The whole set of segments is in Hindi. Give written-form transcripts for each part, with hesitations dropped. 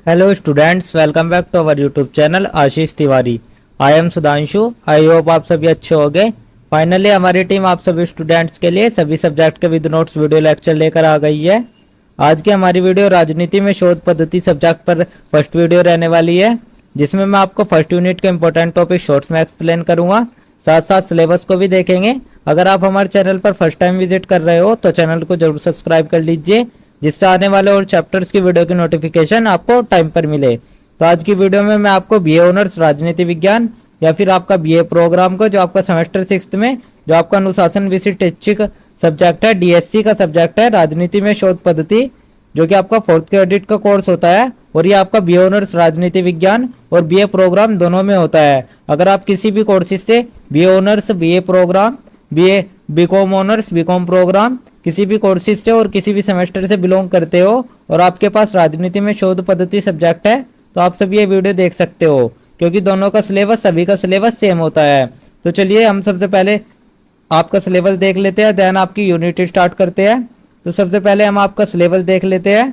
Hello students, welcome back to our YouTube channel Ashish Tiwari. I am Sudhanshu. I hope आप सभी अच्छे होंगे। फाइनली हमारी टीम आप सभी स्टूडेंट्स के लिए सभी सब्जेक्ट के विद नोट्स वीडियो लेक्चर लेकर आ गई है। आज की हमारी वीडियो राजनीति में शोध पद्धति सब्जेक्ट पर फर्स्ट वीडियो रहने वाली है, जिसमें मैं आपको फर्स्ट यूनिट के इंपॉर्टेंट टॉपिक शॉर्ट्स में एक्सप्लेन करूंगा, साथ साथ सिलेबस को भी देखेंगे। अगर आप हमारे चैनल पर फर्स्ट टाइम विजिट कर रहे हो तो चैनल को जरूर सब्सक्राइब कर लीजिए, जिससे आने वाले और चैप्टर्स की वीडियो की नोटिफिकेशन आपको टाइम पर मिले। तो आज की वीडियो में मैं आपको बीए ऑनर्स राजनीति विज्ञान या फिर आपका बीए प्रोग्राम को, जो आपका सेमेस्टर 6 में जो आपका अनुशासन विशिष्ट ऐच्छिक सब्जेक्ट है, डीएससी का सब्जेक्ट है राजनीति में शोध पद्धति, जो कि आपका 4th क्रेडिट का कोर्स होता है। और ये आपका बीए ऑनर्स राजनीति विज्ञान और बीए प्रोग्राम दोनों में होता है। अगर आप किसी भी कोर्सेज से BA honours, BA programme, BA BCom honours, BCom programme किसी भी कोर्सेज से और किसी भी सेमेस्टर से बिलोंग करते हो और आपके पास राजनीति में शोध पद्धति सब्जेक्ट है, तो आप सभी ये वीडियो देख सकते हो, क्योंकि दोनों का सिलेबस, सभी का सिलेबस सेम होता है। तो चलिए हम सबसे पहले आपका सिलेबस देख लेते हैं, देन आपकी यूनिट स्टार्ट करते हैं। तो सबसे पहले हम आपका सिलेबस देख लेते हैं।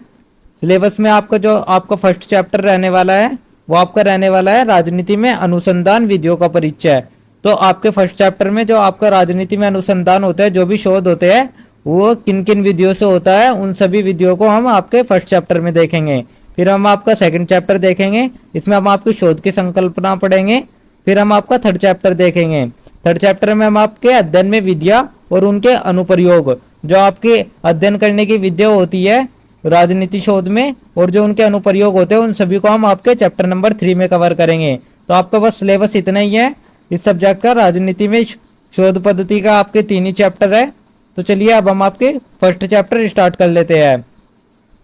सिलेबस में आपका जो आपका फर्स्ट चैप्टर रहने वाला है वो आपका रहने वाला है राजनीति में अनुसंधान विधियों का परिचय। तो आपके फर्स्ट चैप्टर में जो आपका राजनीति में अनुसंधान होता है, जो भी शोध होते हैं वो किन किन विधियों से होता है, उन सभी विधियों को हम आपके फर्स्ट चैप्टर में देखेंगे। फिर हम आपका सेकंड चैप्टर देखेंगे, इसमें हम आपकी शोध की संकल्पना पढ़ेंगे। फिर हम आपका थर्ड चैप्टर देखेंगे। थर्ड चैप्टर में हम आपके अध्ययन में विधियाँ और उनके अनुप्रयोग, जो आपके अध्ययन करने की विधियाँ होती है राजनीति शोध में और जो उनके अनुप्रयोग होते हैं, उन सभी को हम आपके चैप्टर नंबर 3 में कवर करेंगे। तो आपका बस सिलेबस इतना ही है इस सब्जेक्ट का। राजनीति में शोध पद्धति का आपके 3 ही चैप्टर है। तो चलिए अब हम आपके फर्स्ट चैप्टर स्टार्ट कर लेते हैं।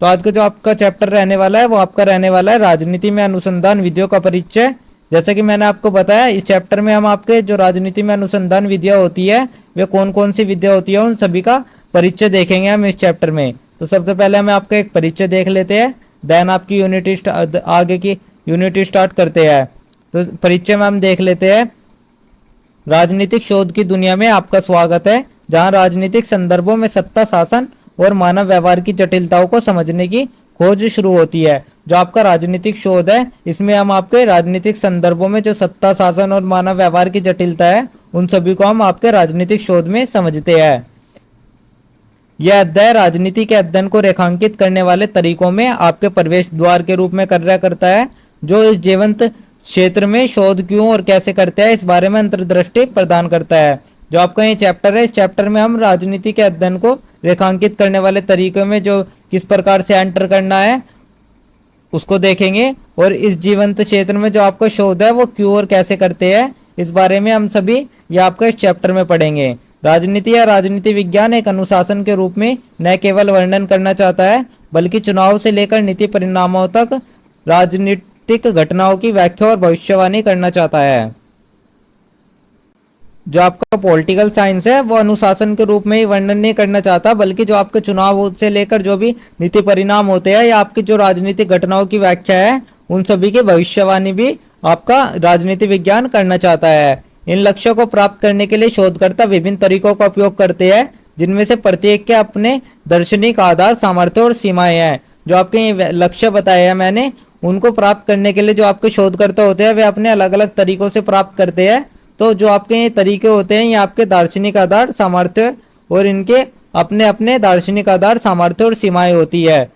तो आज का जो आपका चैप्टर रहने वाला है वो आपका रहने वाला है राजनीति में अनुसंधान विधियों का परिचय। जैसा कि मैंने आपको बताया, इस चैप्टर में हम आपके जो राजनीति में अनुसंधान विधियाँ होती है वे कौन कौन सी विधियाँ होती है, उन सभी का परिचय देखेंगे हम इस चैप्टर में। तो सबसे पहले हम आपका एक परिचय देख लेते हैं, देन आपकी आगे की यूनिट स्टार्ट करते हैं। तो परिचय में हम देख लेते हैं, राजनीतिक शोध की दुनिया में आपका स्वागत है, जहां राजनीतिक संदर्भों में सत्ता, शासन और मानव व्यवहार की जटिलताओं को समझने की खोज शुरू होती है। जो आपका राजनीतिक शोध है, इसमें हम आपके राजनीतिक संदर्भों में जो सत्ता, शासन और मानव व्यवहार की जटिलता है, उन सभी को हम आपके राजनीतिक शोध में समझते हैं। यह अध्याय राजनीति के अध्ययन को रेखांकित करने वाले तरीकों में आपके प्रवेश द्वार के रूप में कार्य करता है, जो इस जीवंत क्षेत्र में शोध क्यों और कैसे करते हैं, इस बारे में अंतर्दृष्टि प्रदान करता है। जो आपका ये चैप्टर है, इस चैप्टर में हम राजनीति के अध्ययन को रेखांकित करने वाले तरीकों में जो किस प्रकार से एंटर करना है उसको देखेंगे, और इस जीवंत क्षेत्र में जो आपका शोध है वो क्यों और कैसे करते हैं, इस बारे में हम सभी ये आपका इस चैप्टर में पढ़ेंगे। राजनीति या राजनीति विज्ञान एक अनुशासन के रूप में न केवल वर्णन करना चाहता है, बल्कि चुनाव से लेकर नीति परिणामों तक राजनीतिक घटनाओं की व्याख्या और भविष्यवाणी करना चाहता है। जो आपका पॉलिटिकल साइंस है वो अनुशासन के रूप में ही वर्णन नहीं करना चाहता, बल्कि जो आपके चुनाव से लेकर जो भी नीति परिणाम होते हैं या आपकी जो राजनीतिक घटनाओं की व्याख्या है, उन सभी की भविष्यवाणी भी आपका राजनीति विज्ञान करना चाहता है। इन लक्ष्यों को प्राप्त करने के लिए शोधकर्ता विभिन्न तरीकों का उपयोग करते हैं, जिनमें से प्रत्येक के अपने दार्शनिक आधार, सामर्थ्य और सीमाएं हैं। जो आपके लक्ष्य बताए हैं मैंने, उनको प्राप्त करने के लिए जो आपके शोधकर्ता होते हैं वे अपने अलग अलग तरीकों से प्राप्त करते हैं। तो जो आपके ये तरीके होते हैं, ये आपके दार्शनिक आधार, सामर्थ्य और इनके अपने अपने दार्शनिक आधार, सामर्थ्य और सीमाएं होती है।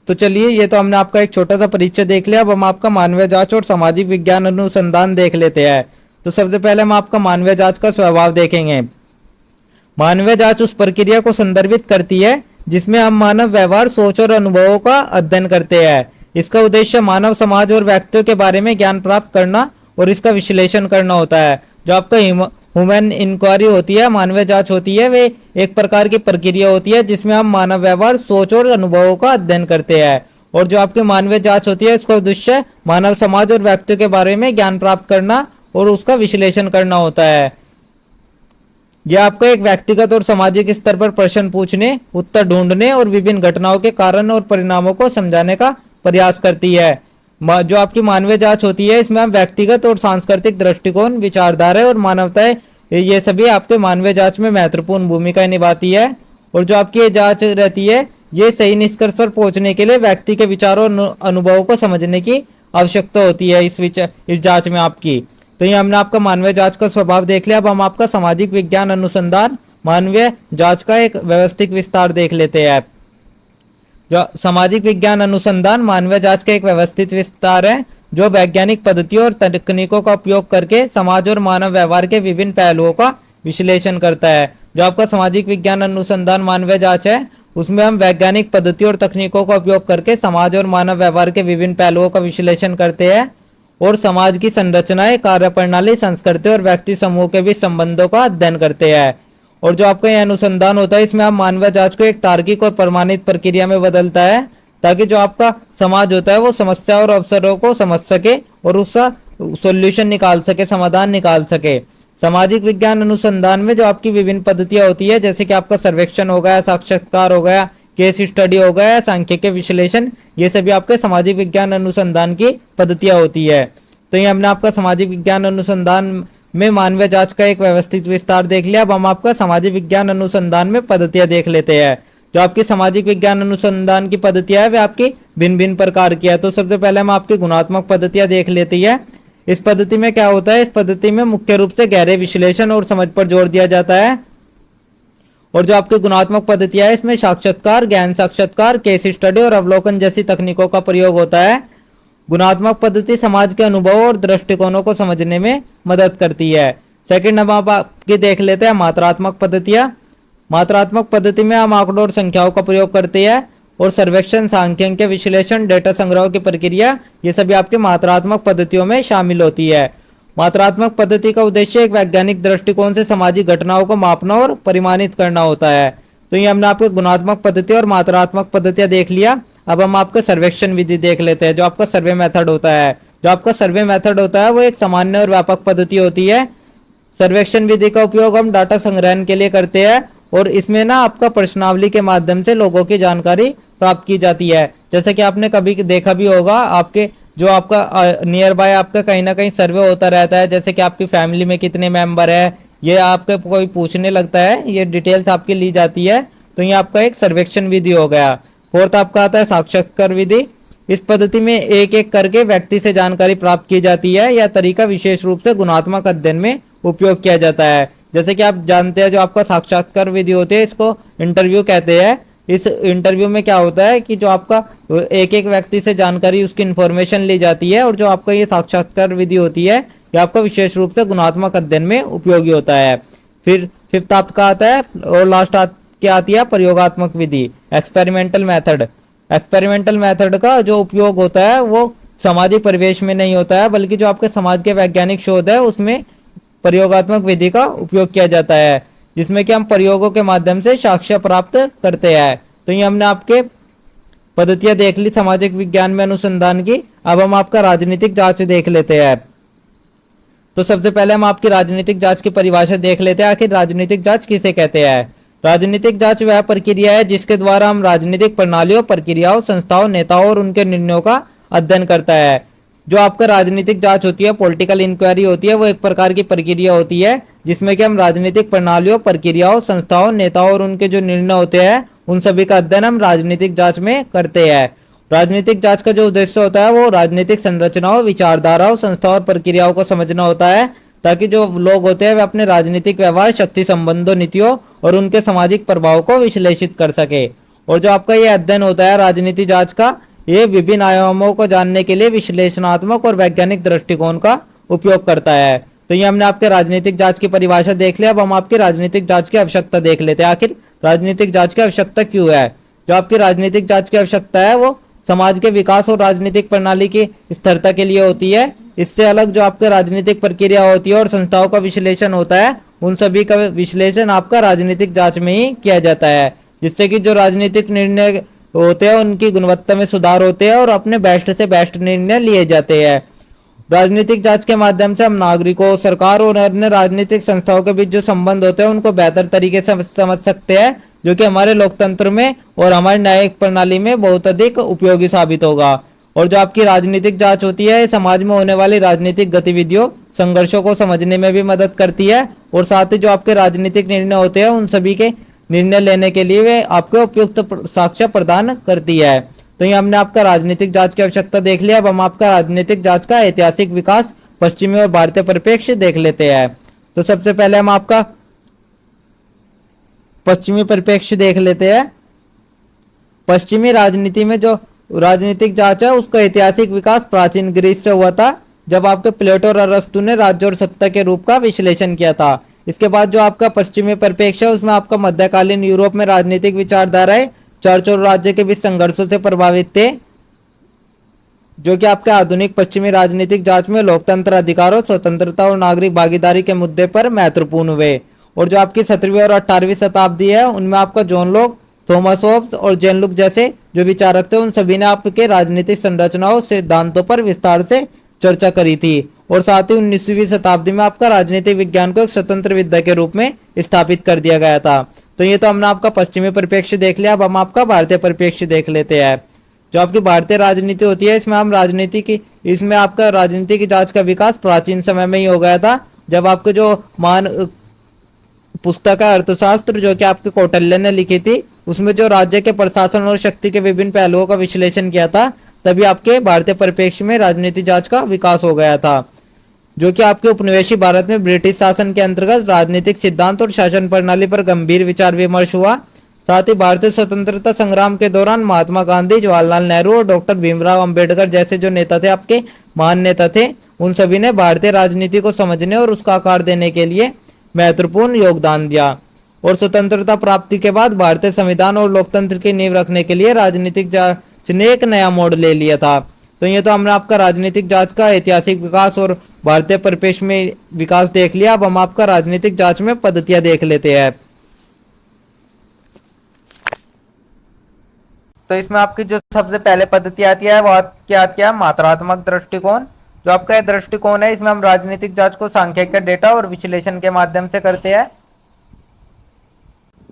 तो चलिए, ये तो हमने आपका एक छोटा सा परिचय देख लिया। अब हम आपका मानवीय जांच और सामाजिक विज्ञान अनुसंधान देख लेते हैं। तो सबसे पहले हम आपका मानवीय जांच का स्वभाव देखेंगे। मानवीय जांच उस प्रक्रिया को संदर्भित करती है जिसमें हम मानव व्यवहार, सोच और अनुभवों का अध्ययन करते हैं। इसका उद्देश्य मानव समाज और व्यक्तियों के बारे में ज्ञान प्राप्त करना और इसका विश्लेषण करना होता है। जो आपका ह्यूमन इंक्वायरी होती है, मानवीय जांच होती है, वे एक प्रकार की प्रक्रिया होती है जिसमें हम मानव व्यवहार, सोच और अनुभवों का अध्ययन करते हैं। और जो आपकी मानवीय जांच होती है, इसका उद्देश्य मानव समाज और व्यक्तियों के बारे में ज्ञान प्राप्त करना और उसका विश्लेषण करना होता है। यह आपका एक व्यक्तिगत और सामाजिक स्तर पर प्रश्न पूछने, उत्तर ढूंढने और विभिन्न घटनाओं के कारण और परिणामों को समझाने का प्रयास करती है। जो आपकी मानवीय जांच होती है, इसमें हम व्यक्तिगत और सांस्कृतिक दृष्टिकोण, विचारधारा और मानवताएं, ये सभी आपके मानवीय जांच में महत्वपूर्ण भूमिका निभाती है। और जो आपकी ये जांच रहती है, ये सही निष्कर्ष पर पहुंचने के लिए व्यक्ति के विचारों और अनुभवों को समझने की आवश्यकता होती है इस जांच में आपकी। तो ये हमने आपका मानवीय जांच का स्वभाव देख लिया। अब हम आपका सामाजिक विज्ञान अनुसंधान मानवीय जांच का एक व्यवस्थित विस्तार देख लेते हैं। जो सामाजिक विज्ञान अनुसंधान मानवीय जांच का एक व्यवस्थित विस्तार है जो वैज्ञानिक पद्धतियों और तकनीकों का उपयोग करके समाज और मानव व्यवहार के विभिन्न पहलुओं का विश्लेषण करता है। जो आपका सामाजिक विज्ञान अनुसंधान मानवीय जांच है उसमें हम वैज्ञानिक पद्धतियों और तकनीकों का उपयोग करके समाज और मानव व्यवहार के विभिन्न पहलुओं का विश्लेषण करते हैं और समाज की संरचनाएं, कार्यप्रणाली, संस्कृति और व्यक्ति समूह के बीच संबंधों का अध्ययन करते हैं। और जो आपका यह अनुसंधान होता है इसमें आप मानवीय जांच को एक तार्किक और प्रमाणित प्रक्रिया में बदलता है ताकि जो आपका समाज होता है वो समस्या और अवसरों को समझ सके और उसका सॉल्यूशन निकाल सके, समाधान निकाल सके। सामाजिक विज्ञान अनुसंधान में जो आपकी विभिन्न पद्धतियां होती है जैसे कि आपका सर्वेक्षण हो गया, साक्षात्कार हो गया, केस स्टडी हो गया, सांख्यिकीय विश्लेषण, ये सभी आपके सामाजिक विज्ञान अनुसंधान की पद्धतियां होती है। तो ये हमने आपका सामाजिक विज्ञान अनुसंधान में मानवीय जांच का एक व्यवस्थित विस्तार देख लिया। अब हम आपका सामाजिक विज्ञान अनुसंधान में पद्धतियां देख लेते हैं। जो आपकी सामाजिक विज्ञान अनुसंधान की पद्धतियां है वे आपकी भिन्न भिन्न प्रकार की है। तो सबसे पहले हम आपकी गुणात्मक पद्धतियां देख लेते हैं। इस पद्धति में क्या होता है, इस पद्धति में मुख्य रूप से गहरे विश्लेषण और समझ पर जोर दिया जाता है। और जो आपकी गुणात्मक पद्धतियां है इसमें साक्षात्कार, गहन साक्षात्कार, केस स्टडी और अवलोकन जैसी तकनीकों का प्रयोग होता है। गुणात्मक पद्धति समाज के अनुभव और दृष्टिकोणों को समझने में मदद करती है। सेकंड हम आपकी देख लेते हैं मात्रात्मक पद्धतियां। मात्रात्मक पद्धति में हम आंकड़ों और संख्याओं का प्रयोग करते हैं और सर्वेक्षण, सांख्यिकीय विश्लेषण, डेटा संग्रह की प्रक्रिया, ये सभी आपके मात्रात्मक पद्धतियों में शामिल होती है। मात्रात्मक पद्धति का उद्देश्य एक वैज्ञानिक दृष्टिकोण से सामाजिक घटनाओं को मापना और परिमाणित करना होता है। तो ये हमने आपके गुणात्मक पद्धति और मात्रात्मक पद्धतियां देख लिया। अब हम आपके सर्वेक्षण विधि देख लेते हैं जो आपका सर्वे मेथड होता है। जो आपका सर्वे मेथड होता है वो एक सामान्य और व्यापक पद्धति होती है। सर्वेक्षण विधि का उपयोग हम डाटा संग्रहण के लिए करते हैं और इसमें ना आपका प्रश्नावली के माध्यम से लोगों की जानकारी प्राप्त की जाती है। जैसे कि आपने कभी देखा भी होगा, आपके जो आपका नियर बाय आपका कहीं ना कहीं सर्वे होता रहता है, जैसे कि आपकी फैमिली में कितने मेंबर है ये आपके कोई पूछने लगता है, ये डिटेल्स आपकी ली जाती है। तो ये आपका एक सर्वेक्षण विधि हो गया। फोर्थ आपका आता है साक्षात्कार विधि। इस पद्धति में एक एक करके व्यक्ति से जानकारी प्राप्त की जाती है। यह तरीका विशेष रूप से गुणात्मक अध्ययन में उपयोग किया जाता है। जैसे कि आप जानते हैं जो आपका साक्षात्कार विधि होती है इसको इंटरव्यू कहते हैं। इस इंटरव्यू में क्या होता है कि जो आपका एक एक व्यक्ति से जानकारी, उसकी इन्फॉर्मेशन ली जाती है और जो आपका ये साक्षात्कार विधि होती है ये आपका विशेष रूप से गुणात्मक अध्ययन में उपयोगी होता है। फिर फिफ्थ आपका आता है और लास्ट क्या आती है प्रयोगात्मक विधि, एक्सपेरिमेंटल मेथड। एक्सपेरिमेंटल मेथड का जो उपयोग होता है वो सामाजिक परिवेश में नहीं होता है बल्कि जो आपके समाज के वैज्ञानिक शोध है उसमें प्रयोगात्मक विधि का उपयोग किया जाता है, जिसमें कि हम प्रयोगों के माध्यम से साक्ष्य प्राप्त करते हैं। तो ये हमने आपके पद्धतियां देख ली सामाजिक विज्ञान में अनुसंधान की। अब हम आपका राजनीतिक जांच देख लेते हैं। तो सबसे पहले हम आपकी राजनीतिक जांच की परिभाषा देख लेते हैं। आखिर राजनीतिक जांच किसे कहते हैं। राजनीतिक जांच वह प्रक्रिया है जिसके द्वारा हम राजनीतिक प्रणालियों, प्रक्रियाओं, संस्थाओं, नेताओं और उनके निर्णयों का अध्ययन करता है। जो आपका राजनीतिक जांच होती है, पॉलिटिकल इंक्वायरी होती है, वो एक प्रकार की प्रक्रिया होती है जिसमें कि हम राजनीतिक प्रणालियों, प्रक्रियाओं, संस्थाओं, नेताओं और उनके जो निर्णय होते हैं उन सभी का अध्ययन हम राजनीतिक जांच में करते हैं। राजनीतिक जांच का जो उद्देश्य होता है वो राजनीतिक संरचनाओं, विचारधाराओं, संस्थाओं और प्रक्रियाओं को समझना होता है ताकि जो लोग होते हैं वे अपने राजनीतिक व्यवहार, शक्ति संबंधों, नीतियों और उनके सामाजिक प्रभाव को विश्लेषित कर सके। और जो आपका ये अध्ययन होता है राजनीति जांच का, ये विभिन्न आयामों को जानने के लिए विश्लेषणात्मक और वैज्ञानिक दृष्टिकोण का उपयोग करता है। तो ये हमने आपके राजनीतिक जांच की परिभाषा देख लिया। अब हम आपकी राजनीतिक जांच की आवश्यकता देख लेते हैं। आखिर राजनीतिक जांच की आवश्यकता क्यों है। जो आपकी राजनीतिक जांच की आवश्यकता है वो समाज के विकास और राजनीतिक प्रणाली की स्थिरता के लिए होती है। इससे अलग जो आपके राजनीतिक प्रक्रिया होती है और संस्थाओं का विश्लेषण होता है उन सभी का विश्लेषण आपका राजनीतिक जांच में ही किया जाता है, जिससे कि जो राजनीतिक निर्णय होते हैं उनकी गुणवत्ता में सुधार होते हैं और अपने बेस्ट से बेस्ट निर्णय लिए जाते हैं। राजनीतिक जांच के माध्यम से हम नागरिकों, सरकार और अन्य राजनीतिक संस्थाओं के बीच जो संबंध होते हैं उनको बेहतर तरीके से समझ सकते हैं, जो कि हमारे लोकतंत्र में और हमारी न्यायिक प्रणाली में बहुत अधिक उपयोगी साबित होगा। और जो आपकी राजनीतिक जांच होती है समाज में होने वाली राजनीतिक गतिविधियों, संघर्षों को समझने में भी मदद करती है और साथ ही जो आपके राजनीतिक निर्णय होते हैं उन सभी के निर्णय लेने के लिए वे आपको उपयुक्त साक्ष्य प्रदान करती है। तो ये हमने आपका राजनीतिक जांच की आवश्यकता देख लिया। अब हम आपका राजनीतिक जांच का ऐतिहासिक विकास, पश्चिमी और भारतीय परिप्रेक्ष्य देख लेते हैं। तो सबसे पहले हम आपका पश्चिमी परिप्रेक्ष्य देख लेते हैं। पश्चिमी राजनीति में जो राजनीतिक जांच है उसका ऐतिहासिक विकास प्राचीन ग्रीस से हुआ था, जब आपके प्लेटो और अरस्तु ने राज्य और सत्ता के रूप का विश्लेषण किया था। इसके बाद जो आपका पश्चिमी परिप्रेक्ष्य है उसमें आपका मध्यकालीन यूरोप में राजनीतिक विचारधाराएं चर्च और राज्य के बीच संघर्षों से प्रभावित थे, जो कि आपके आधुनिक पश्चिमी राजनीतिक जांच में लोकतंत्र, अधिकारों, स्वतंत्रता और नागरिक भागीदारी के मुद्दे पर महत्वपूर्ण हुए। और जो आपकी 17वीं और 18वीं शताब्दी है उनमें आपका जॉन लॉक, थॉमस होब्स और जेन लुक जैसे जो विचारक थे उन सभी ने आपके राजनीतिक संरचनाओं, सिद्धांतों पर विस्तार से चर्चा करी थी। और साथ ही 19वीं शताब्दी में आपका राजनीतिक विज्ञान को एक स्वतंत्र विद्या के रूप में स्थापित कर दिया गया था। तो ये तो हमने आपका पश्चिमी परिप्रेक्ष्य देख लिया। अब हम आपका भारतीय परिप्रेक्ष्य देख लेते हैं। जो आपकी भारतीय राजनीति होती है इसमें आपका राजनीति की जांच का विकास प्राचीन समय में ही हो गया था, जब आपके जो मान पुस्तक है अर्थशास्त्र जो कि आपके कौटिल्य ने लिखी थी, उसमें जो राज्य के प्रशासन और शक्ति के विभिन्न पहलुओं का विश्लेषण किया था, तभी आपके भारतीय परिप्रेक्ष्य में राजनीति जांच का विकास हो गया था। जो कि आपके उपनिवेशी भारत में ब्रिटिश शासन के अंतर्गत राजनीतिक सिद्धांत और शासन प्रणाली पर गंभीर विचार विमर्श हुआ। साथ ही भारतीय स्वतंत्रता संग्राम के दौरान महात्मा गांधी, जवाहरलाल नेहरू और डॉक्टर भीमराव अंबेडकर जैसे जो नेता थे, आपके महान नेता थे, उन सभी ने भारतीय राजनीति को समझने और उसका आकार देने के लिए महत्वपूर्ण योगदान दिया। और स्वतंत्रता प्राप्ति के बाद भारतीय संविधान और लोकतंत्र की नींव रखने के लिए राजनीतिक जांच ने एक नया मोड़ ले लिया था। तो ये तो हमने आपका राजनीतिक जांच का ऐतिहासिक विकास और भारतीय परिप्रेक्ष्य में विकास देख लिया। अब हम आपका राजनीतिक जांच में पद्धतियां देख लेते हैं। तो इसमें आपकी जो सबसे पहले पद्धति आती है वो क्या आती है, मात्रात्मक दृष्टिकोण। जो आपका दृष्टिकोण है इसमें हम राजनीतिक जांच को सांख्यिकीय डेटा और विश्लेषण के माध्यम से करते हैं।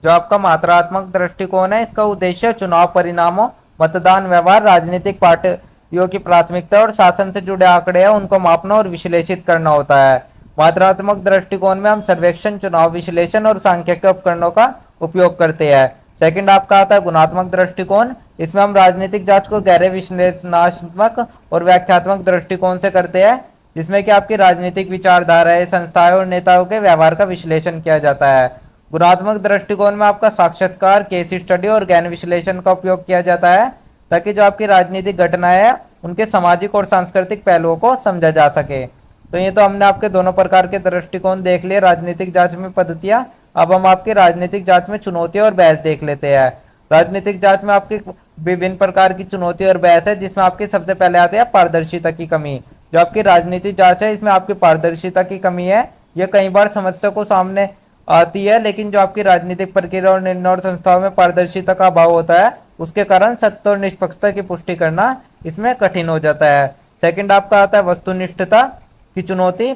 जो आपका मात्रात्मक दृष्टिकोण है इसका उद्देश्य चुनाव परिणामों, मतदान व्यवहार, राजनीतिक पार्टियों की प्राथमिकता और शासन से जुड़े आंकड़े हैं उनको मापना और विश्लेषित करना होता है। मात्रात्मक दृष्टिकोण में हम सर्वेक्षण, चुनाव विश्लेषण और सांख्यिकीय उपकरणों का उपयोग करते हैं। सेकंड आपका आता है गुणात्मक दृष्टिकोण। इसमें हम राजनीतिक जांच को गहरे विश्लेषणात्मक और व्याख्यात्मक दृष्टिकोण से करते हैं, जिसमें कि आपकी राजनीतिक विचारधाराएं, संस्थाएं और नेताओं के व्यवहार का विश्लेषण किया जाता है। गुणात्मक दृष्टिकोण में आपका साक्षात्कार, केस स्टडी और गहन विश्लेषण का उपयोग किया जाता है, ताकि जो आपकी राजनीतिक घटनाएं हैं उनके सामाजिक और सांस्कृतिक पहलुओं को समझा जा सके। तो ये तो हमने आपके दोनों प्रकार के दृष्टिकोण देख लिए राजनीतिक जांच में पद्धतियां। अब हम आपकी राजनीतिक जांच में चुनौतियां और बहस देख लेते हैं। राजनीतिक जांच में आपकी विभिन्न प्रकार की चुनौती और बहस है, जिसमें आपकी सबसे पहले आते हैं पारदर्शिता की कमी। जो आपकी राजनीतिक जांच है इसमें आपकी पारदर्शिता की कमी है। यह कई बार समस्या को सामने आती है, लेकिन जो आपकी राजनीतिक प्रक्रिया और निर्णय और संस्थाओं में पारदर्शिता का अभाव होता है, उसके कारण सत्य और निष्पक्षता की पुष्टि करना इसमें कठिन हो जाता है। सेकंड आपका आता है वस्तुनिष्ठता की चुनौती।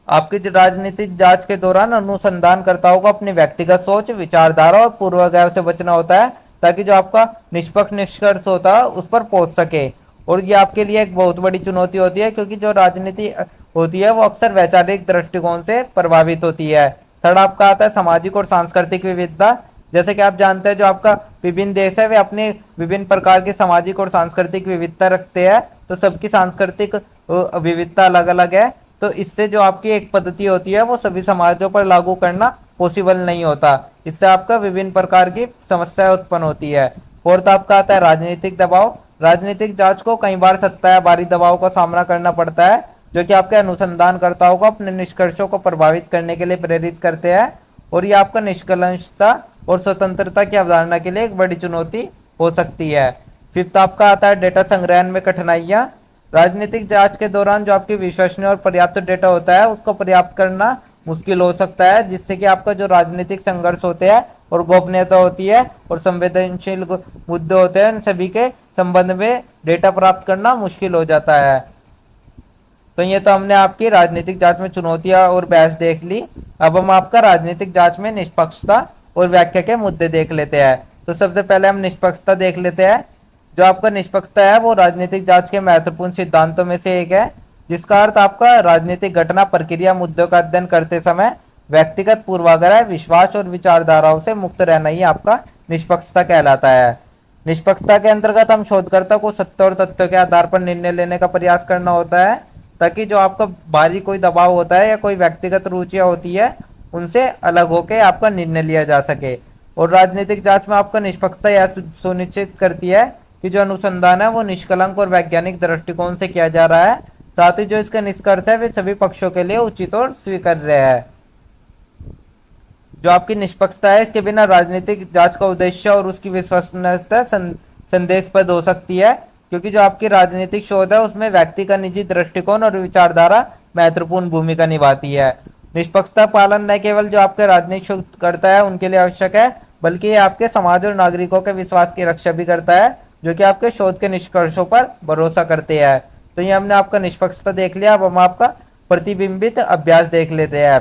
आपकी राजनीतिक जांच के दौरान अनुसंधानकर्ताओं को अपनी व्यक्तिगत सोच, विचारधारा और पूर्वाग्रह से बचना होता है, ताकि जो आपका निष्पक्ष निष्कर्ष होता है उस पर पहुंच सके। और ये आपके लिए एक बहुत बड़ी चुनौती होती है, क्योंकि जो राजनीति होती है वो अक्सर वैचारिक दृष्टिकोण से प्रभावित होती है। थर्ड आपका आता है सामाजिक और सांस्कृतिक विविधता। जैसे कि आप जानते हैं जो आपका विभिन्न देश है वे अपने विभिन्न प्रकार की सामाजिक और सांस्कृतिक विविधता रखते हैं, तो सबकी सांस्कृतिक विविधता अलग अलग है। तो इससे जो आपकी एक पद्धति होती है वो सभी समाजों पर लागू करना पॉसिबल नहीं होता। इससे आपका विभिन्न प्रकार की समस्याएं उत्पन्न होती है। फोर्थ आपका आता है राजनीतिक दबाव। राजनीतिक जांच को कई बार सत्ता या बाहरी दबाव का सामना करना पड़ता है, जो कि आपके अनुसंधानकर्ताओं को अपने निष्कर्षों को प्रभावित करने के लिए प्रेरित करते हैं। और ये आपका निष्कलंकता और स्वतंत्रता की अवधारणा के लिए एक बड़ी चुनौती हो सकती है। फिफ्थ आपका आता है डेटा संग्रहण में कठिनाइयां। राजनीतिक जांच के दौरान जो आपकी विश्वसनीय और पर्याप्त डेटा होता है उसको पर्याप्त करना मुश्किल हो सकता है, जिससे कि आपका जो राजनीतिक संघर्ष होते हैं और गोपनीयता होती है और संवेदनशील मुद्दे होते हैं, उन सभी के संबंध में डेटा प्राप्त करना मुश्किल हो जाता है। तो ये तो हमने आपकी राजनीतिक जांच में चुनौतियां और बहस देख ली। अब हम आपका राजनीतिक जांच में निष्पक्षता और व्याख्या के मुद्दे देख लेते हैं। तो सबसे पहले हम निष्पक्षता देख लेते हैं। जो आपका निष्पक्षता है वो राजनीतिक जांच के महत्वपूर्ण सिद्धांतों में से एक है, जिसका अर्थ आपका राजनीतिक घटना, प्रक्रिया, मुद्दों का अध्ययन करते समय व्यक्तिगत पूर्वाग्रह, विश्वास और विचारधाराओं से मुक्त रहना ही आपका निष्पक्षता कहलाता है। निष्पक्षता के अंतर्गत हम शोधकर्ता को सत्य और तथ्यों के आधार पर निर्णय लेने का प्रयास करना होता है, ताकि जो आपका बाहरी कोई दबाव होता है या कोई व्यक्तिगत रुचियां होती है उनसे अलग होकर आपका निर्णय लिया जा सके। और राजनीतिक जांच में आपका निष्पक्षता यह सुनिश्चित करती है कि जो अनुसंधान है वो निष्कलंक और वैज्ञानिक दृष्टिकोण से किया जा रहा है, साथ ही जो इसका निष्कर्ष है वे सभी पक्षों के लिए उचित और स्वीकार्य है। जो आपकी निष्पक्षता है इसके बिना राजनीतिक जांच का उद्देश्य और उसकी विश्वसनीयता संदेशप्रद हो सकती है, क्योंकि जो आपकी राजनीतिक शोध है उसमें व्यक्ति का निजी दृष्टिकोण और विचारधारा महत्वपूर्ण भूमिका निभाती है। निष्पक्षता पालन न केवल जो आपके राजनीतिक शोध करता है उनके लिए आवश्यक है, बल्कि ये आपके समाज और नागरिकों के विश्वास की रक्षा भी करता है, जो कि आपके शोध के निष्कर्षों पर भरोसा करते हैं। तो ये हमने आपका निष्पक्षता देख लिया। अब हम आपका प्रतिबिंबित अभ्यास देख लेते हैं।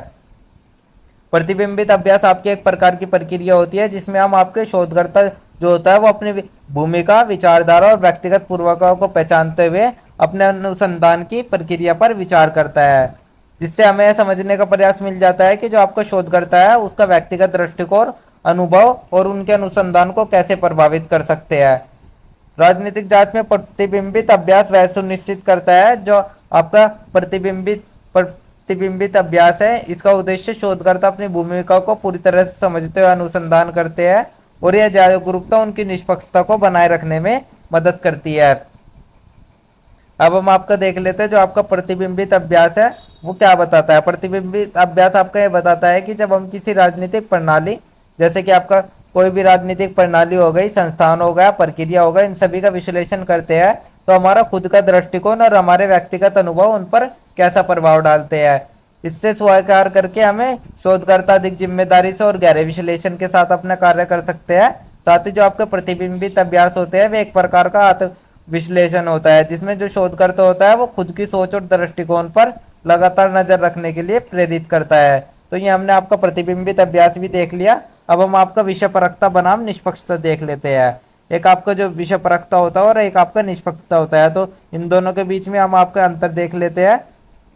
प्रतिबिंबित अभ्यास आपकी एक प्रकार की प्रक्रिया होती है जिसमें हम आपके शोधकर्ता जो होता है वो अपनी भूमिका, विचारधारा और व्यक्तिगत पूर्वाग्रहों को पहचानते हुए अपने अनुसंधान की प्रक्रिया पर विचार करता है, जिससे हमें यह समझने का प्रयास मिल जाता है कि जो आपका शोधकर्ता है उसका व्यक्तिगत दृष्टिकोण, अनुभव और उनके अनुसंधान को कैसे प्रभावित कर सकते हैं। राजनीतिक जांच में प्रतिबिंबित अभ्यास वह सुनिश्चित करता है जो आपका प्रतिबिंबित अभ्यास है। इसका उद्देश्य शोधकर्ता अपनी भूमिका को पूरी तरह से समझते हुए अनुसंधान करते हैं और यह जागरूकता उनकी निष्पक्षता को बनाए रखने में मदद करती है। अब हम आपका देख लेते हैं जो आपका प्रतिबिंबित अभ्यास है वो क्या बताता है। प्रतिबिंबित अभ्यास आपका यह बताता है कि जब हम किसी राजनीतिक प्रणाली, जैसे कि आपका कोई भी राजनीतिक प्रणाली हो गई, संस्थान हो गया, प्रक्रिया हो गया, इन सभी का विश्लेषण करते हैं तो हमारा खुद का दृष्टिकोण और हमारे व्यक्तिगत अनुभव उन पर कैसा प्रभाव डालते हैं। इससे स्वीकार करके हमें शोधकर्ता अधिक जिम्मेदारी से और गहरे विश्लेषण के साथ अपना कार्य कर सकते हैं। साथ ही जो आपके प्रतिबिंबित अभ्यास होते हैं वे एक प्रकार का आत्म विश्लेषण होता है, जिसमें जो शोधकर्ता होता है वो खुद की सोच और दृष्टिकोण पर लगातार नजर रखने के लिए प्रेरित करता है। तो ये हमने आपका प्रतिबिंबित अभ्यास भी देख लिया। अब हम आपका विषयपरकता बनाम निष्पक्षता देख लेते हैं। एक आपका जो विषयपरकता होता है और एक आपका निष्पक्षता होता है, तो इन दोनों के बीच में हम आपका अंतर देख लेते हैं।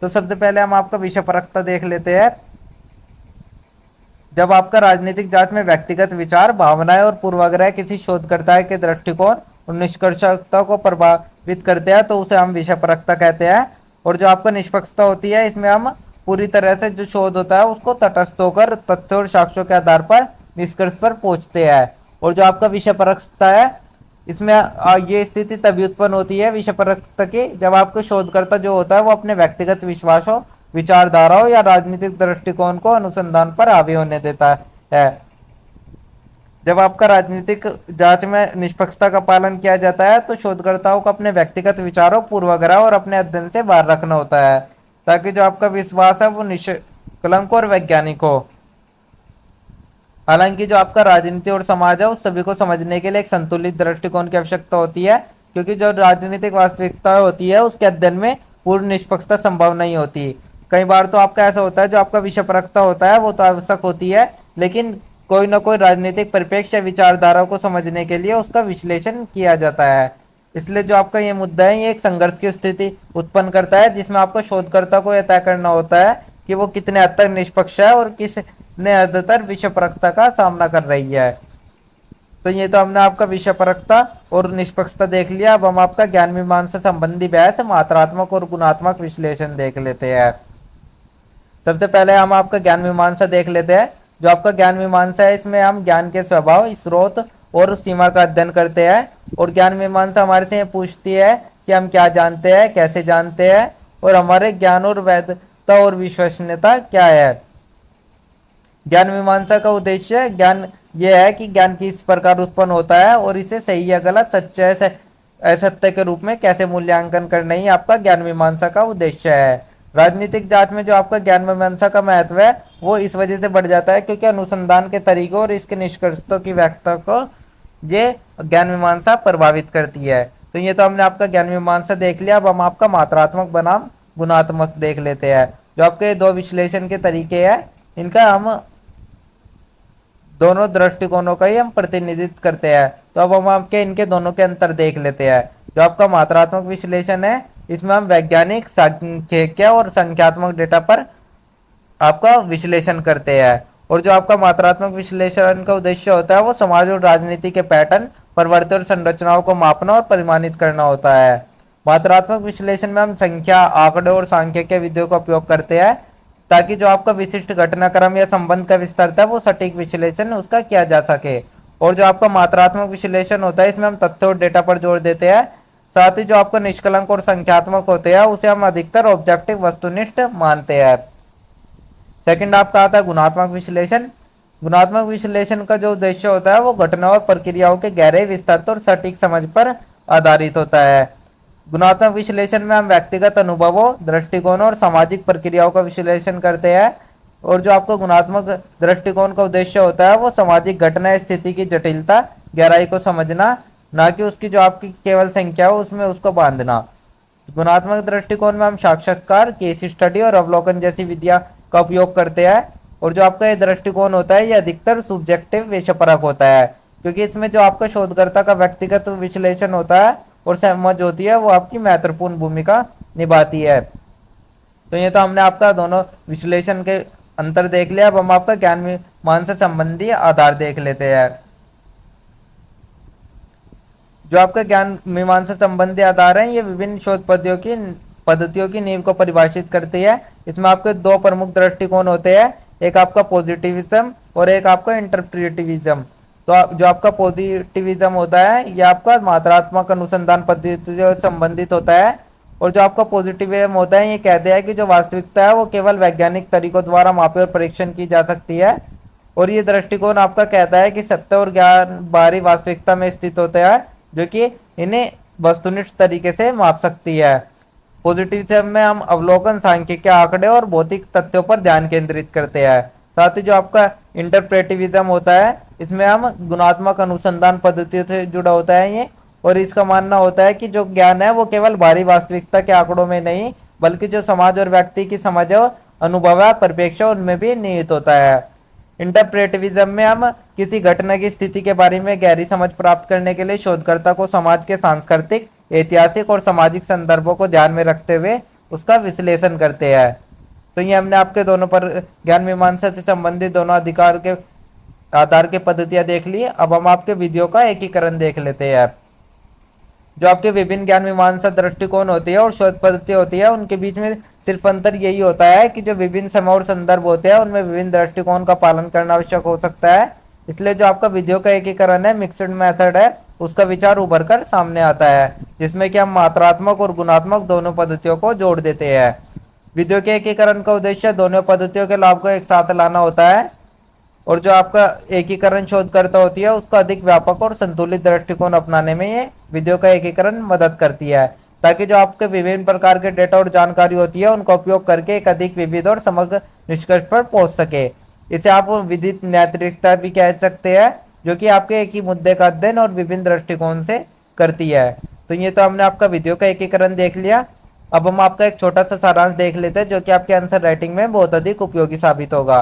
तो सबसे पहले हम आपका विषयपरकता देख लेते हैं। जब आपका राजनीतिक जांच में व्यक्तिगत विचार, भावनाएं और पूर्वाग्रह किसी शोधकर्ता के दृष्टिकोण और निष्कर्षता को प्रभावित करते हैं तो उसे हम विषयपरकता कहते हैं। और जो आपका निष्पक्षता होती है इसमें हम पूरी तरह से जो शोध होता है उसको तटस्थ होकर तथ्यों और साक्ष्यों के आधार पर निष्कर्ष पर पहुंचते हैं। और जो आपका विषयपरकता है इसमें ये स्थिति तभी उत्पन्न होती है विषयपरकता की, जब आपका शोधकर्ता जो होता है वो अपने व्यक्तिगत विश्वासों, विचारधाराओं या राजनीतिक दृष्टिकोण को अनुसंधान पर हावी होने देता है। जब आपका राजनीतिक जांच में निष्पक्षता का पालन किया जाता है तो शोधकर्ताओं को अपने व्यक्तिगत विचारों, पूर्वाग्रह और अपने अध्ययन से बाहर रखना होता है, ताकि जो आपका विश्वास है वो निष्कलंक और वैज्ञानिक हो। हालांकि जो आपका राजनीति और समाज है उस सभी को समझने के लिए एक संतुलित दृष्टिकोण की आवश्यकता होती है, क्योंकि जो राजनीतिक वास्तविकता होती है उसके अध्ययन में पूर्ण निष्पक्षता संभव नहीं होती। कई बार तो आपका ऐसा होता है जो आपका विषयपरकता होता है वो तो आवश्यक होती है, लेकिन कोई ना कोई राजनीतिक परिप्रेक्ष्य या विचारधारा को समझने के लिए उसका विश्लेषण किया जाता है। इसलिए जो आपका ये मुद्दा है ये एक संघर्ष की स्थिति उत्पन्न करता है, जिसमें आपको शोधकर्ता को यह तय करना होता है कि वो कितने हद तक निष्पक्ष है और कितने हद तक विषयपरकता का सामना कर रही है। तो ये तो हमने आपका विषयपरकता और निष्पक्षता देख लिया। अब हम आपका ज्ञान मीमांसा संबंधी बहस, मात्रात्मक और गुणात्मक विश्लेषण देख लेते हैं। सबसे पहले हम आपका ज्ञान मीमांसा देख लेते हैं। जो आपका ज्ञान मीमांसा है इसमें हम ज्ञान के स्वभाव, स्रोत और सीमा का अध्ययन करते हैं। और ज्ञान मीमांसा हमारे से पूछती है कि हम क्या जानते हैं, कैसे जानते हैं और हमारे ज्ञान और वैधता और विश्वसनीयता क्या है। ज्ञान मीमांसा का उद्देश्य ज्ञान यह है कि ज्ञान किस प्रकार उत्पन्न होता है और इसे सही या गलत, सच्चे असत्य के रूप में कैसे मूल्यांकन करना ही आपका ज्ञान मीमांसा का उद्देश्य है। राजनीतिक जांच में जो आपका ज्ञान मीमांसा का महत्व है वो इस वजह से बढ़ जाता है क्योंकि अनुसंधान के तरीकों और इसके निष्कर्षों की व्याख्या को ये ज्ञान मीमांसा प्रभावित करती है। तो ये तो हमने आपका ज्ञान मीमांसा देख लिया। अब हम आपका मात्रात्मक बनाम गुणात्मक देख लेते हैं। जो आपके दो विश्लेषण के तरीके हैं इनका हम दोनों दृष्टिकोणों का ही हम प्रतिनिधित्व करते हैं। तो अब हम आपके इनके दोनों के अंतर देख लेते हैं। जो आपका मात्रात्मक विश्लेषण है इसमें हम वैज्ञानिक, सांख्यिकीय और संख्यात्मक डेटा पर आपका विश्लेषण करते हैं। और जो आपका मात्रात्मक विश्लेषण का उद्देश्य होता है वो समाज और राजनीति के पैटर्न, परिवर्तन और संरचनाओं को मापना और परिमाणित करना होता है। मात्रात्मक विश्लेषण में हम संख्या, आंकड़े और सांख्यिकीय विधियों का उपयोग करते हैं ताकि जो आपका विशिष्ट घटनाक्रम या संबंध का विस्तार है वो सटीक विश्लेषण उसका किया जा सके। और जो आपका मात्रात्मक विश्लेषण होता है इसमें हम तथ्यों और डेटा पर जोर देते हैं। साथ ही जो आपका निष्कलंक और संख्यात्मक होते हैं उसे हम अधिकतर ऑब्जेक्टिव वस्तुनिष्ठ मानते हैं। सेकंड आपका आता है गुणात्मक विश्लेषण। गुणात्मक विश्लेषण का जो उद्देश्य होता है वो घटनाओं और प्रक्रियाओं के गहरे, विस्तृत और सटीक समझ पर आधारित होता है। गुणात्मक विश्लेषण में हम व्यक्तिगत अनुभवों, दृष्टिकोणों और सामाजिक प्रक्रियाओं का विश्लेषण करते हैं। और जो आपको गुणात्मक दृष्टिकोण का उद्देश्य होता है वो सामाजिक घटना, स्थिति की जटिलता, गहराई को समझना, ना कि उसकी जो आपकी केवल संख्या हो उसमें उसको बांधना। गुणात्मक दृष्टिकोण में हम साक्षात्कार, केस स्टडी और अवलोकन जैसी विधियां का उपयोग करते हैं। और जो आपका ये दृष्टिकोण होता है ये अधिकतर सब्जेक्टिव विषयपरक होता है, क्योंकि इसमें जो आपका शोधकर्ता का व्यक्तिगत विश्लेषण होता है और समझ होती है वो आपकी महत्वपूर्ण भूमिका निभाती है। तो ये तो हमने आपका दोनों विश्लेषण के अंतर देख लिया। अब हम आपका ज्ञान मान से संबंधी आधार देख लेते हैं। जो आपका ज्ञान मीमांसा संबंधी आधार है ये विभिन्न शोध पद्धतियों की नींव को परिभाषित करती है। इसमें आपके दो प्रमुख दृष्टिकोण होते हैं, एक आपका पॉजिटिविज्म और एक आपका इंटरप्रिटिविज्म। तो जो आपका पॉजिटिविज्म होता है ये आपका मात्रात्मक अनुसंधान पद्धति से संबंधित होता है। और जो आपका पॉजिटिविज्म होता है ये कहते हैं कि जो वास्तविकता है वो केवल वैज्ञानिक तरीकों द्वारा मापे और परीक्षण की जा सकती है। और ये दृष्टिकोण आपका कहता है कि सत्य और ज्ञान बाहरी वास्तविकता में स्थित होता है जो कि इन्हें वस्तुनिष्ठ तरीके से माप सकती है। पॉजिटिविज्म में हम अवलोकन, सांख्यिकीय, आंकड़े और भौतिक तथ्यों पर ध्यान केंद्रित करते हैं। साथ ही जो आपका इंटरप्रेटिविज्म होता है इसमें हम गुणात्मक अनुसंधान पद्धतियों से जुड़ा होता है ये। और इसका मानना होता है कि जो ज्ञान है वो केवल बाहरी वास्तविकता के आंकड़ों में नहीं बल्कि जो समाज और व्यक्ति की समझ है, अनुभव है, परिप्रेक्ष्य उनमें भी निहित होता है। इंटरप्रेटिविज्म में हम किसी घटना की स्थिति के बारे में गहरी समझ प्राप्त करने के लिए शोधकर्ता को समाज के सांस्कृतिक, ऐतिहासिक और सामाजिक संदर्भों को ध्यान में रखते हुए उसका विश्लेषण करते हैं। तो ये हमने आपके दोनों पर ज्ञान मीमांसा से संबंधित दोनों अधिकार के आधार की पद्धतियां देख ली। अब हम आपके विधियों का एकीकरण देख लेते हैं। जो आपके विभिन्न ज्ञान मीमांसा दृष्टिकोण होती है और शोध पद्धति होती है उनके बीच में सिर्फ अंतर यही होता है कि जो विभिन्न समय और संदर्भ होते हैं उनमें विभिन्न दृष्टिकोण का पालन करना आवश्यक हो सकता है। इसलिए जो आपका विधियों का एकीकरण है, मिक्सड मेथड है, उसका विचार उभर कर सामने आता है जिसमें कि हम मात्रात्मक और गुणात्मक दोनों पद्धतियों को जोड़ देते हैं। विधियों के एकीकरण का उद्देश्य दोनों पद्धतियों के लाभ को एक साथ लाना होता है। और जो आपका एकीकरण शोधकर्ता होती है उसको अधिक व्यापक और संतुलित दृष्टिकोण अपनाने में ये विधियों का एकीकरण मदद करती है, ताकि जो आपके विभिन्न प्रकार के डेटा और जानकारी होती है उनका उपयोग करके एक अधिक विविध और समग्र निष्कर्ष पर पहुंच सके। इसे आप विधित न्यायिकता भी कह सकते हैं, जो कि आपके एक ही मुद्दे का अध्ययन और विभिन्न दृष्टिकोण से करती है। तो ये तो हमने आपका विधियों का एकीकरण देख लिया। अब हम आपका एक छोटा सा सारांश देख लेते हैं जो कि आपके आंसर राइटिंग में बहुत अधिक उपयोगी साबित होगा।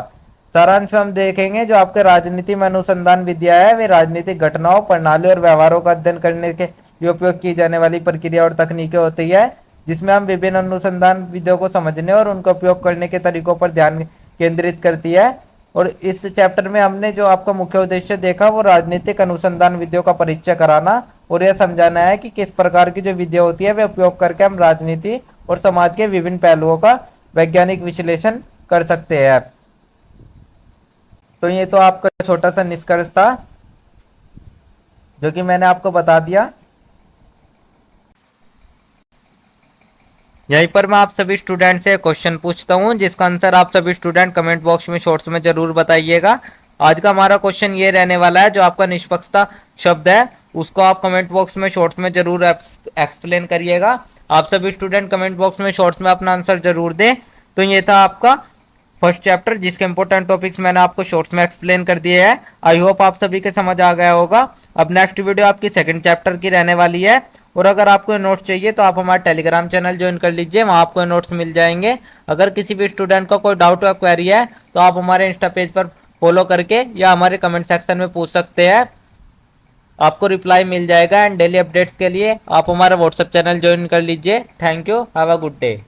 सारांश में हम देखेंगे जो आपके राजनीति में अनुसंधान विद्या है वे राजनीतिक घटनाओं, प्रणाली और व्यवहारों का अध्ययन करने के लिए उपयोग की जाने वाली प्रक्रिया और तकनीकें होती है, जिसमें हम विभिन्न अनुसंधान विधियों को समझने और उनका उपयोग करने के तरीकों पर ध्यान केंद्रित करती है। और इस चैप्टर में हमने जो आपका मुख्य उद्देश्य देखा वो राजनीतिक अनुसंधान विधियों का परिचय कराना और यह समझाना है कि किस प्रकार की जो विधिया होती है वे उपयोग करके हम राजनीति और समाज के विभिन्न पहलुओं का वैज्ञानिक विश्लेषण कर सकते हैं। तो ये तो आपका छोटा सा निष्कर्ष था जो कि मैंने आपको बता दिया। यहीं पर मैं आप सभी स्टूडेंट से क्वेश्चन पूछता हूं जिसका आंसर आप सभी स्टूडेंट कमेंट बॉक्स में शॉर्ट्स में जरूर बताइएगा। आज का हमारा क्वेश्चन ये रहने वाला है, जो आपका निष्पक्षता शब्द है उसको आप कमेंट बॉक्स में शॉर्ट्स में जरूर एक्सप्लेन करिएगा। आप सभी स्टूडेंट कमेंट बॉक्स में शॉर्ट्स में अपना आंसर जरूर दें। तो ये था आपका फर्स्ट चैप्टर जिसके इंपॉर्टेंट टॉपिक्स मैंने आपको शॉर्ट्स में एक्सप्लेन कर दिए हैं। आई होप आप सभी के समझ आ गया होगा। अब नेक्स्ट वीडियो आपकी सेकंड चैप्टर की रहने वाली है। और अगर आपको नोट्स चाहिए तो आप हमारा टेलीग्राम चैनल ज्वाइन कर लीजिए, वहाँ आपको नोट्स मिल जाएंगे। अगर किसी भी स्टूडेंट का कोई डाउट या क्वेरी है तो आप हमारे इंस्टा पेज पर फॉलो करके या हमारे कमेंट सेक्शन में पूछ सकते हैं, आपको रिप्लाई मिल जाएगा। एंड डेली अपडेट्स के लिए आप हमारा व्हाट्सएप चैनल ज्वाइन कर लीजिए। Thank you, have a good day.